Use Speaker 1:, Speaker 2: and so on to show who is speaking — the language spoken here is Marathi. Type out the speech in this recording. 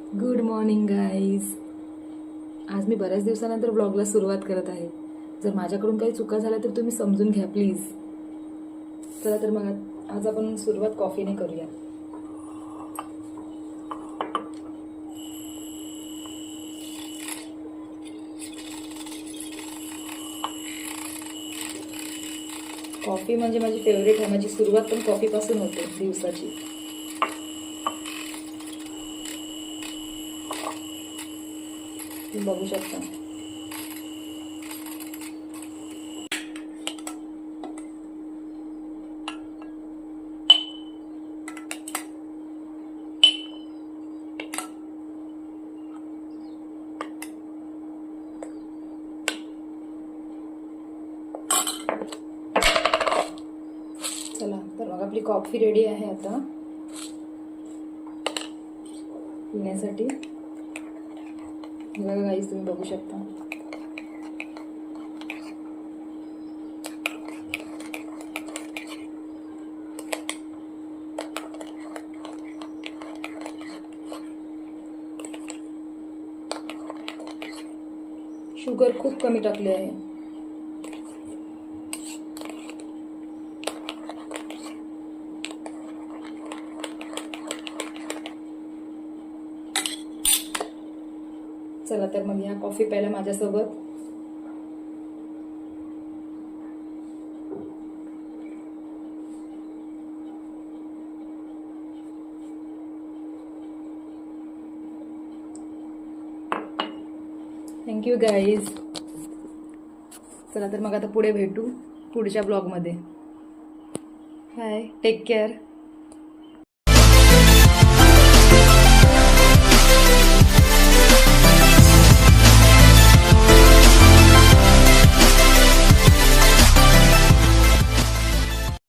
Speaker 1: Good morning guys. आज मी बऱ्याच दिवसानंतर व्लॉगला सुरुवात करत आहे. जर माझ्याकडून काही चुका झाल्या तर तुम्ही समजून घ्या प्लीज. चला तर मग आज आपण सुरुवात कॉफीने करूया. कॉफी म्हणजे माझी फेवरेट आहे. माझी सुरुवात पण कॉफीपासून होते दिवसाची. तुम्ही बघू शकता. चला तर मग आपली कॉफी रेडी आहे आता पिण्यासाठी. बघा गाईस, तुम्ही बघू शकता. शुगर खूप कमी टाकले आहे. चला तर मग ह्या कॉफी प्यायला माझ्यासोबत. Thank you guys. चला तर मग आता पुढे भेटू पुढच्या ब्लॉगमध्ये. Bye, take care.